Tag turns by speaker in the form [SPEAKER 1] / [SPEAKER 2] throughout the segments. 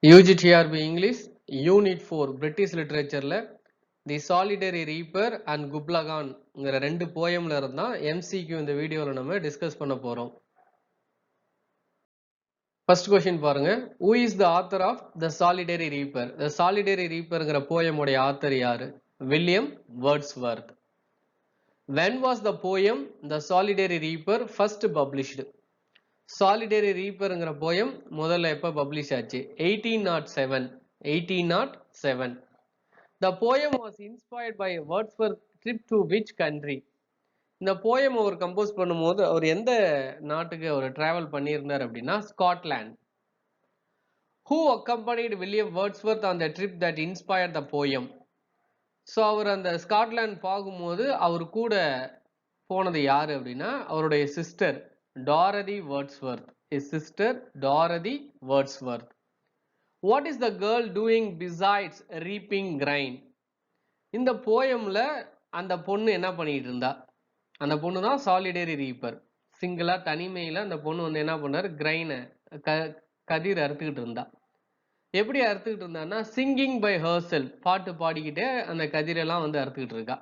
[SPEAKER 1] UGTRB English Unit 4 British Literature The Solitary Reaper and Gublagan ங்கிற ரெண்டு போயம்ல இருந்தா MCQ இந்த வீடியோல நம்ம டிஸ்கஸ் பண்ண போறோம். First question பாருங்க. Who is the author of The Solitary Reaper? The Solitary Reaper ங்கிற போயம் உடைய author யாரு? William Wordsworth. When was the poem The Solitary Reaper first published? Solitary Reaper ங்கிற போயம் முதல்ல எப்ப பப்ளிஷ் ஆச்சு? 1807. The poem was inspired by Wordsworth's trip to which country? இந்த poem அவர் compose பண்ணும்போது அவர் எந்த நாட்டுக்கு அவர் டிராவல் பண்ணியிருந்தார் அப்படின்னா Scotland. Who accompanied William Wordsworth on the trip that inspired the poem? So அவர் அந்த ஸ்காட்லாந்து போகும்போது அவர் கூட போனது யாரு அப்படின்னா அவருடைய sister Dorothy Wordsworth. His sister Dorothy Wordsworth. What is the girl doing besides reaping grain? இந்த போயம்ல அந்த பொண்ணு என்ன பண்ணிட்டு இருந்தா? அந்த பொண்ணு தான் சாலிடரி ரீப்பர். சிங்கிளா தனிமையில அந்த பொண்ணு வந்து என்ன பண்ணாரு? கிரைனை கதிர் அறுத்துக்கிட்டு இருந்தா. எப்படி அறுத்துக்கிட்டு இருந்தான்னா சிங்கிங் பை ஹர்செல்ஃப், பாட்டு பாடிக்கிட்டே அந்த கதிரெல்லாம் வந்து அறுத்துக்கிட்டு இருக்கா.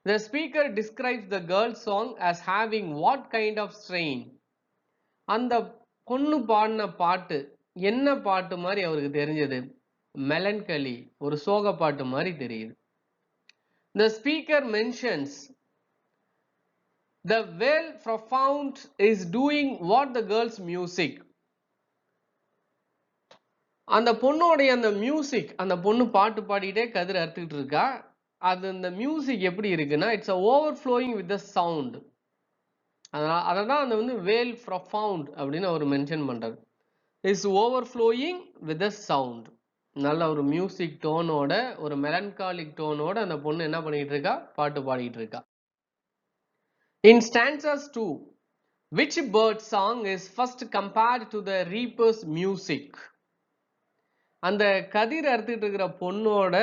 [SPEAKER 1] The speaker describes the girl's song as having what kind of strain? அந்த பொண்ணு பாடின பாட்டு என்ன பாட்டு மாதிரி அவருக்கு தெரிஞ்சது? மெலன்கலி, ஒரு சோக பாட்டு மாதிரி தெரியுது. The speaker mentions the well profound is doing what the girl's music. அந்த பொண்ணோடைய அந்த மியூசிக், அந்த பொண்ணு பாட்டு பாடிட்டே கதிர் அறுத்துக்கிட்டு இருக்கா. அது அந்த மியூசிக் எப்படி இருக்குன்னா it's overflowing with the sound. அதை தான் அந்த வந்து வேல் ப்ரொஃபவுண்ட் அப்படின்னு அவர் மென்ஷன் பண்றாரு. Is overflowing with the sound. நல்ல ஒரு மியூசிக் டோனோட, ஒரு மெலன்காலிக் டோனோட அந்த பொண்ணு என்ன பண்ணிட்டு இருக்கா? பாட்டு பாடிட்டு இருக்கா. In stanzas 2, which bird song is first compared to the reaper's music? அந்த கதிர் அறுத்துட்டு இருக்கிற பொண்ணோட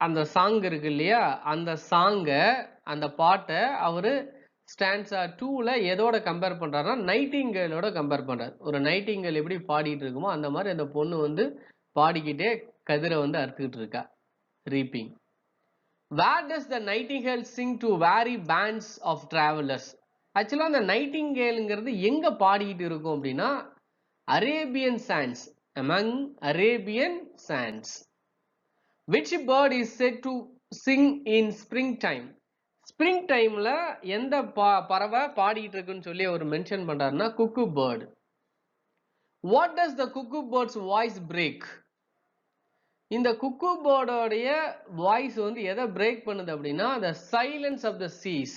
[SPEAKER 1] அந்த சாங் இருக்கு இல்லையா, அந்த சாங்க, அந்த பாட்டை அவரு ஸ்டான்ஸா 2ல எதோட கம்பேர் பண்றாருன்னா நைட்டிங்கேலோட கம்பேர் பண்றாரு. ஒரு நைட்டிங்கேல் எப்படி பாடிட்டு இருக்குமோ அந்த மாதிரி அந்த பொண்ணு வந்து பாடிக்கிட்டே கதிரை வந்து அறுத்துக்கிட்டு இருக்கா. Reaping. Where does the nightingale sing to vary bands of travelers? ஆக்சுவலா அந்த நைட்டிங்கேலுங்கிறது எங்க பாடிக்கிட்டு இருக்கும் அப்படின்னா Arabian sands, among Arabian sands. Which bird is said to sing in springtime? Spring டைம்ல எந்த பறவை பாடிட்டு இருக்குன்னு சொல்லி அவர் மென்ஷன் பண்றாருன்னா குக்கு bird. What does the cuckoo bird's voice break? இந்த குக்கு பேர்டோடைய வாய்ஸ் வந்து எதை பிரேக் பண்ணுது அப்படின்னா the silence of the seas.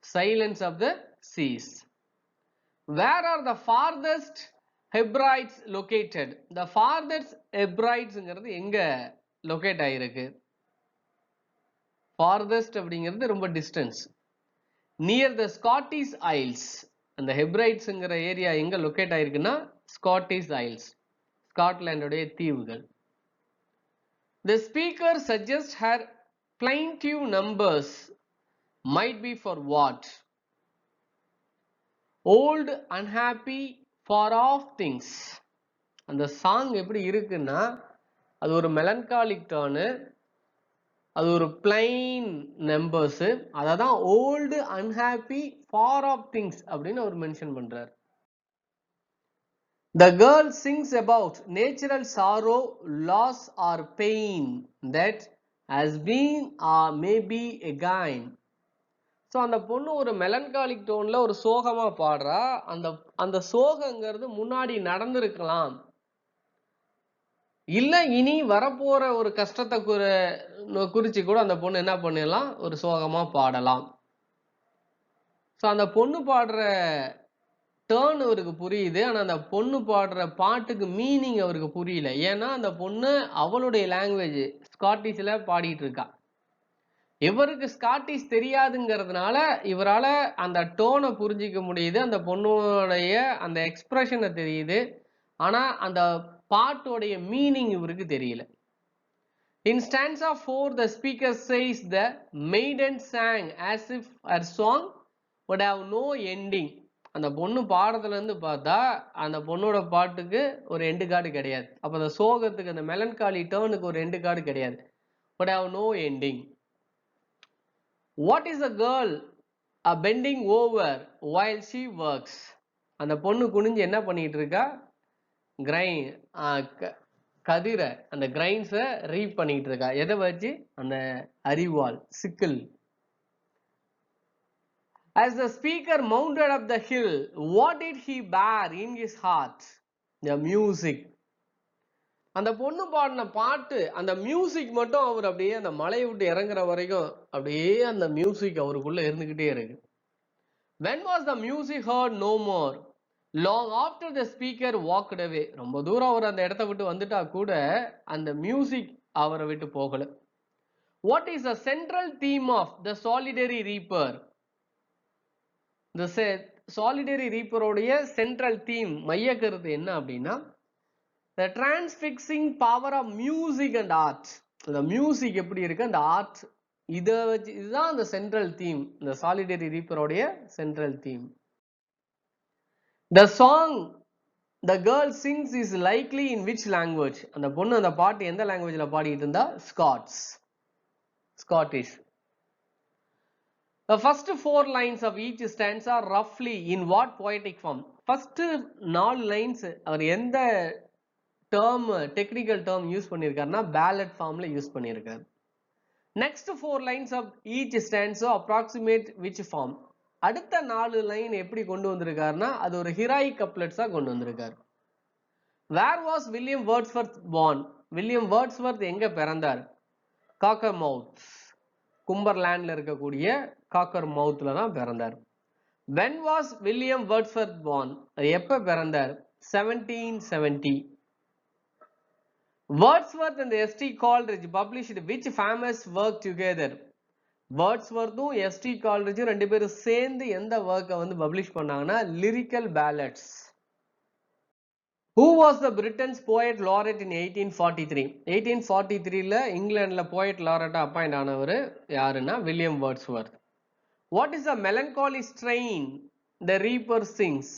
[SPEAKER 1] Silence of the seas. Where are the farthest Hebrides located? The farthest Hebridesங்கிறது எங்க லொகேட் ஆயிருக்கு? farthest அப்படிங்கிறது ரொம்ப distance. Near the Scottish isles. அந்த ஹெப்ரைட்ஸ்ங்கிற ஏரியா எங்க லொகேட் ஆயிருக்குன்னா ஸ்காட்டிஷ் ஐல்ஸ், ஸ்காட்லாண்டுடைய தீவுகள். The speaker suggests her plaintive numbers might be for what? Old, unhappy, far off things. அந்த song எப்படி இருக்குன்னா அது ஒரு மெலன்காலிக் டோனு, அது ஒரு பிளைன் நம்பர்ஸ், அதான் old, unhappy, far off things அப்படின்னு அவர் மென்ஷன் பண்றார். The girl sings about natural sorrow, loss or pain that has been or may be again. So அந்த பொண்ணு ஒரு மெலன்காலிக் டோன்ல ஒரு சோகமா பாடுறா. அந்த சோகங்கிறது முன்னாடி நடந்திருக்கலாம், இல்ல இனி வரப்போற ஒரு கஷ்டத்தை குறிச்சு கூட அந்த பொண்ணு என்ன பண்ணலாம், ஒரு சோகமா பாடலாம். ஸோ அந்த பொண்ணு பாடுற டேர்ன் அவருக்கு புரியுது, ஆனா அந்த பொண்ணு பாடுற பாட்டுக்கு மீனிங் அவருக்கு புரியல. ஏன்னா அந்த பொண்ணு அவளுடைய லாங்குவேஜ் ஸ்காட்டிஷ்ல பாடிட்டு இருக்கா. இவருக்கு ஸ்காட்டிஷ் தெரியாதுங்கிறதுனால இவரால அந்த டோனை புரிஞ்சிக்க முடியுது, அந்த பொண்ணுடைய அந்த எக்ஸ்பிரஷனை தெரியுது, ஆனா அந்த பாட்டோடைய மீனிங் இவருக்கு தெரியல. In stanza 4, the speaker says the maiden sang as if her song would have no ending. அந்த பொண்ணு பாடத்துல இருந்து பார்த்தா அந்த பொண்ணோட பாட்டுக்கு ஒரு எண்டு கார்டு கிடையாது. அப்ப அந்த சோகத்துக்கு அந்த மெலன்காலி டேர்னுக்கு ஒரு எண்டு கார்டு கிடையாது. But have no ending. What is a girl bending over while she works? அந்த பொண்ணு குனிஞ்சு என்ன பண்ணிட்டு இருக்கா? கதிரை அந்த கிரைன்ஸை ரீட் பண்ணிட்டு இருக்கா. எதை வச்சு? அந்த அரிவாள், சிக்கிள். As the speaker mounted up the hill, what did he bear in his heart? The music. அந்த பொண்ணு பாடின பாட்டு, அந்த மியூசிக் மட்டும் அவர் அப்படியே அந்த மலையை விட்டு இறங்குற வரைக்கும் அப்படியே அந்த மியூசிக் அவருக்குள்ள இருந்துகிட்டே இருக்கு. When was the music heard no more? Long after the speaker walked away. ரொம்ப தூரம் அவர் அந்த இடத்தை விட்டு வந்துட்டா கூட அந்த மியூசிக் அவரை விட்டு போகல. What is the central theme of the solitary reaper? The solitary reaper உடைய central theme, மைய கருத்து என்ன அப்படின்னா, the transfixing power of music and art. the music எப்படி இருக்கு, அந்த art, இதுதான் அந்த central theme, the solitary reaper உடைய central theme. The song the girl sings is likely in which language? அந்த பொண்ணு அந்த பாட்டு எந்த லாங்குவேஜ்ல பாடிட்டு இருந்தா? Scottish. The first 4 lines of each stanza are roughly in what poetic form? First 4 lines அவர் எந்த term, technical term யூஸ் பண்ணியிருக்காருன்னா ballad formல யூஸ் பண்ணியிருக்காரு. Next 4 lines of each stanza approximate which form? அடுத்த 4 லைன் எப்படி கொண்டு வந்திருக்காருன்னா அது ஒரு heroic couplets-ஆ கொண்டு வந்திருக்காரு. Where was William Wordsworth born? William Wordsworth எங்க பிறந்தார்? Cockermouth, கும்பர்லாண்ட்ல இருக்கக்கூடிய காக்கர்மவுத்ல தான் பிறந்தார். When was William Wordsworth born? எப்ப பிறந்தார்? 1770. Wordsworth and S.T. Coleridge published which famous work together? Wordsworthும் S.T. Coleridge ரெண்டு பேரும் சேர்ந்து எந்த ஒர்க்கை வந்து பப்ளிஷ் பண்ணாங்கன்னா Lyrical Ballads. Who was the Britain's poet laureate in 1843? 1843ல இங்கிலாந்துல poet laureate அப்பாயிண்ட் ஆனவர் யாருன்னா William Wordsworth. What is the melancholy strain the reaper sings?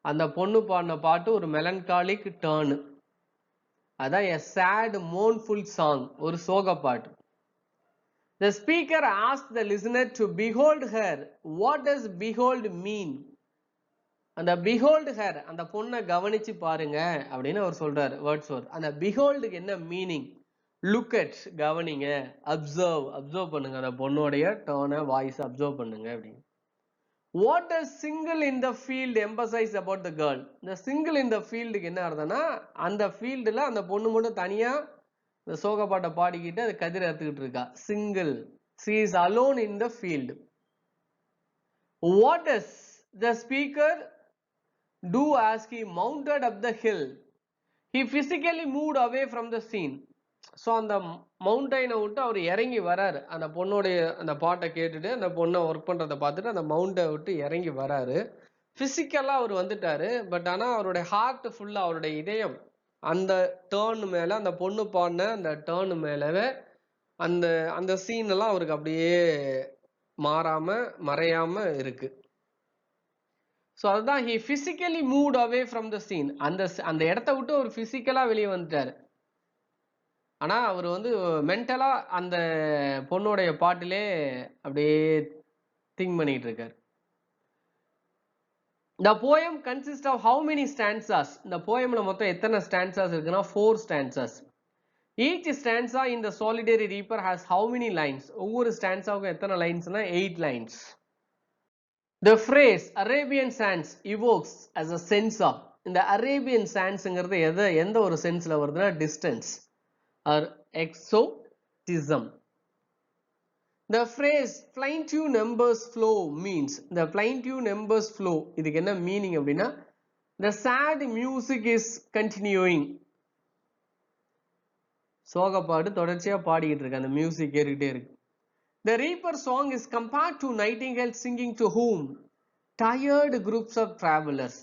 [SPEAKER 1] அந்த பொண்ணு பாடின பாட்டு ஒரு melancholic turn. அதான் a sad mournful song, ஒரு சோக பாட்டு. The speaker asked the listener to behold her. What does behold mean? அந்த behold her, அந்த பொண்ணை கவனிச்சு பாருங்க அப்படின்னு அவர் சொல்றாரு வேர்ட்ஸ்வர்த். அந்த beholdக்கு என்ன மீனிங்? லுக் அட், கவனிங்க, அப்சர்வ் பண்ணுங்க, அந்த பொண்ணோடைய டோனை, வாய்ஸ் அப்சர்வ் பண்ணுங்க அப்படின்னு. What does single in the field emphasize about the girl? இந்த single in the fieldக்கு என்ன அர்த்தம்னா அந்த ஃபீல்டுல அந்த பொண்ணு மட்டும் தனியா இந்த சோகப்பாட்டை பாடிக்கிட்டு அது கதிரை அறுத்துக்கிட்டு இருக்கா. Single, she is alone in the field. What does the speaker do as he mounted up the hill? He physically moved away from the scene. So அந்த மவுண்டைனை விட்டு அவர் இறங்கி வராரு. அந்த பொண்ணுடைய அந்த பாட்டை கேட்டுட்டு அந்த பொண்ணை ஒர்க் பண்றதை பார்த்துட்டு அந்த மவுண்டை விட்டு இறங்கி வராரு. பிசிக்கலா அவர் வந்துட்டாரு. பட் ஆனா அவருடைய ஹார்ட் ஃபுல்லா, அவருடைய இதயம் அந்த டேர்ன் மேல, அந்த பொண்ணு பாடின அந்த டேர்ன் மேலவே அந்த அந்த சீன் எல்லாம் அவருக்கு அப்படியே மாறாம மறையாம இருக்கு. ஸோ அதுதான் he physically moved away from the scene. அந்த இடத்த விட்டு ஒரு பிசிக்கலா வெளியே வந்துட்டாரு. ஆனா அவர் வந்து மென்டலா அந்த பொண்ணுடைய பாட்டிலே அப்படியே திங்க் பண்ணிட்டு இருக்காரு. The poem consists of how many stanzas? இந்த poemல மொத்தம் எத்தனை stanzas இருக்குன்னா 4 stanzas. Each stanza in the solitary reaper has how many lines? ஒவ்வொரு stanzaவுக்கும் எத்தனை லைன்ஸ்னா 8 lines. The phrase Arabian sands evokes as a sense of. இந்த Arabian sandsங்கிறது எந்த ஒரு சென்ஸ்ல வருதுன்னா distance or exotism. The phrase plaintive numbers flow means, the plaintive numbers flow இதுக்கு என்ன meaning அப்படின்னா the sad music is continuing. சோகப்பாடு தொடர்ச்சியா பாடிக்கிட்டு இருக்கு, அந்த மியூசிக் கேட்டுக்கிட்டே இருக்கு. The reaper song is compared to nightingale singing to whom? Tired groups of travelers.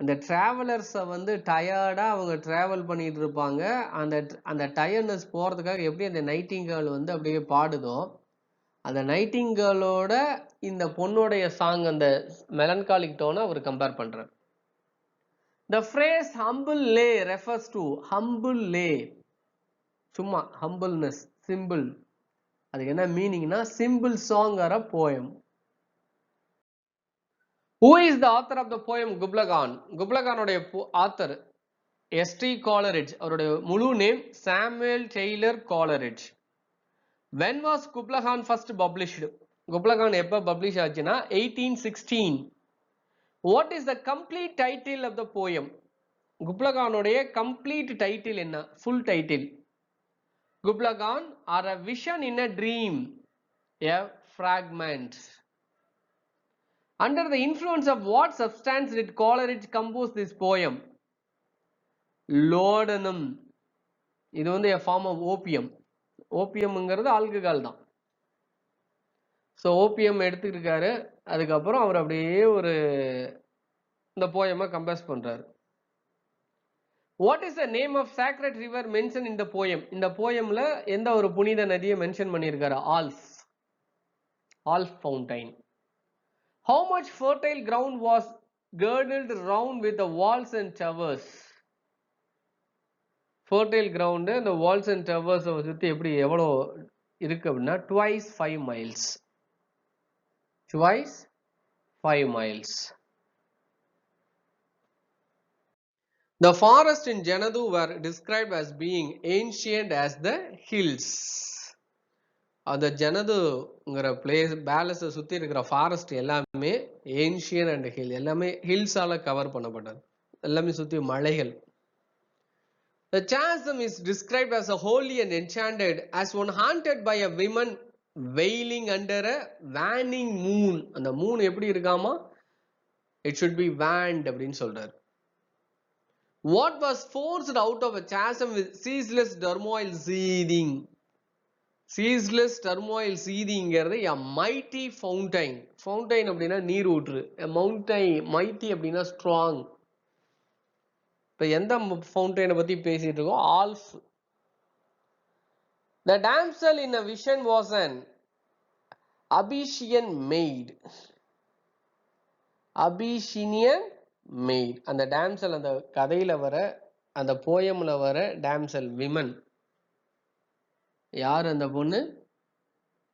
[SPEAKER 1] அந்த டிராவலர்ஸை வந்து டயர்டா அவங்க டிராவல் பண்ணிட்டு இருப்பாங்க. அந்த டயர்ட்னஸ் போறதுக்காக எப்படி அந்த நைட்டிங்கேல் வந்து அப்படியே பாடுதோ அந்த நைட்டிங்கேலோட இந்த பொண்ணுடைய சாங் அந்த மெலன்காலிக் டோனை அவர் கம்பேர் பண்றார். The phrase humble lay refers to humble lay, சும்மா humbleness, simple. அதுக்கு என்ன மீனிங்னா simple song or a poem. Who is the author of the poem Gublagan? Gublaganோட ஆத்தர் S.T. Coleridge. அவருடைய முழு name Samuel Taylor Coleridge. When was Gublagan first published? Gublagan எப்ப publish ஆச்சுன்னா 1816. What is the complete title of the poem? Gublaganோட complete title என்ன? Full title. Gublagan or a vision in a dream, a fragment. Under the influence of what substance did Coleridge compose this poem? Laudanum. இது வந்து a form of opium. ஓபியம்ங்கிறது alcohol தான். So opium எடுத்துருக்காரு. அதுக்கப்புறம் அவர் அப்படியே ஒரு இந்த போயமை கம்போஸ் பண்றாரு. What is the name of sacred river mention in the poem? இந்த போயம்ல எந்த ஒரு புனித நதியை மென்ஷன் பண்ணியிருக்காரு? Alph fountain. How much fertile ground was girdled round with the walls and towers? Fertile ground the walls and towers சுத்தி எப்படி எவ்வளோ இருக்கு அப்படின்னா twice 5 miles. Twice 5 miles. The forests in Janadu were described as being ancient as the hills. அந்த ஜனதுங்கிற place பேலஸை சுற்றி இருக்கிற forest எல்லாமே ancient and hill, எல்லாமே ஹில்ஸால கவர் பண்ணப்பட்டது, எல்லாமே சுற்றி மலைகள். The chasm is described as a holy and enchanted, as one haunted by a woman wailing under a waning moon. அந்த மூன் எப்படி இருக்காமா? It should be wanned அப்படின்னு சொல்றாரு. What was forced out of a chasm with ceaseless turmoil seething? Ceaseless turmoil seethingங்கிறது a mighty fountain. Fountain அப்படின்னா நீர் ஊற்று. A mountain, mighty அப்படின்னா strong. இப்போ எந்த ஃபவுண்டைனை பத்தி பேசிட்டு இருக்கோம்? ஆல்ஃப். The damsel in a vision was an Abyssinian maid. Abyssinian maid. அந்த damsel அந்த கதையில வர, அந்த போயம்ல வர damsel women. யார் அந்த பொண்ணு?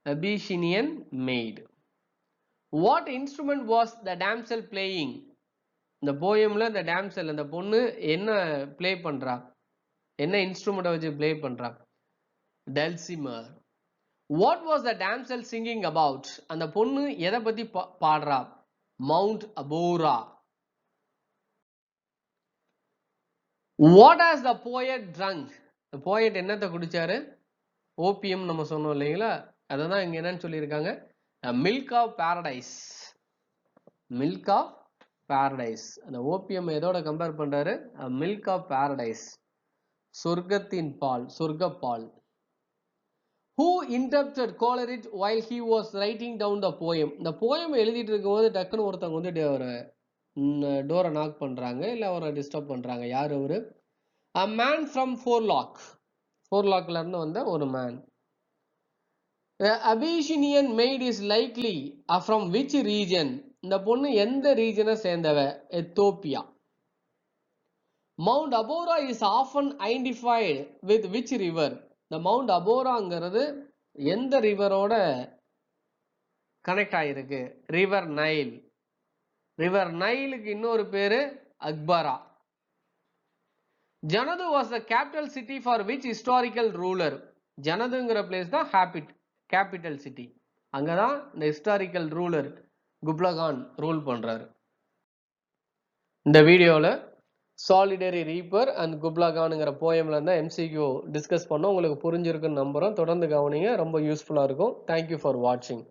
[SPEAKER 1] Abyssinian maid. What instrument was the damsel playing? இந்த போயம்ல the damsel அந்த பொண்ணு என்ன ப்ளே பண்றா? என்ன இன்ஸ்ட்ருமெண்ட்டை வச்சு ப்ளே பண்றா? Dulcimer. What was the damsel singing about? அந்த பொண்ணு எதை பத்தி பாடுறா? Mount Abora. What has the poet drunk? The poet என்னத்தை குடிச்சாரு? ஓபியம் நம்ம சொன்னோம் இல்லைங்களா? அதான் இங்க என்னன்னு சொல்லியிருக்காங்க? Milk of paradise. Milk of paradise. அந்த ஓபியம் எதோட கம்பேர் பண்றாரு? Milk of paradise. சொர்க்கத்தின் பால், சொர்க்கப்பால். Who interrupted Coleridge while he was writing down the poem? இந்த போயம் எழுதிட்டு இருக்கும்போது டக்குன்னு ஒருத்தவங்க வந்து ஒரு டோரை நாக் பண்றாங்க, இல்ல அவரை டிஸ்டர்ப் பண்றாங்க. யார் அவரு? A man from Forelock. Forelockல இருந்து வந்த ஒரு man. The Abyssinian maid is likely from which region? இந்த பொண்ணு எந்த ரீஜனை சேர்ந்தவ? Ethiopia. Mount Abora is often identified with which river? இந்த மவுண்ட் அபோராங்கிறது எந்த ரிவரோட கனெக்ட் ஆயிருக்கு? River Nile. ரிவர் நைலுக்கு இன்னொரு பேரு அக்பரா. Xanadu was the capital city for which historical ruler? ஜனதுங்கிற பிளேஸ் தான் கேபிட்டல் சிட்டி. அங்கதான் இந்த ஹிஸ்டாரிக்கல் ரூலர் குப்லகான் ரூல் பண்றாரு. இந்த வீடியோல சாலிடரி ரீப்பர் அண்ட் குப்லகான்ங்கிற போயம்ல இருந்தா MCQ டிஸ்கஸ் பண்ணோம். உங்களுக்கு புரிஞ்சிருக்குன்னு நம்புறோம். தொடர்ந்து கவனிங்க, ரொம்ப யூஸ்ஃபுல்லா இருக்கும். தேங்க்யூ ஃபார் வாட்சிங்.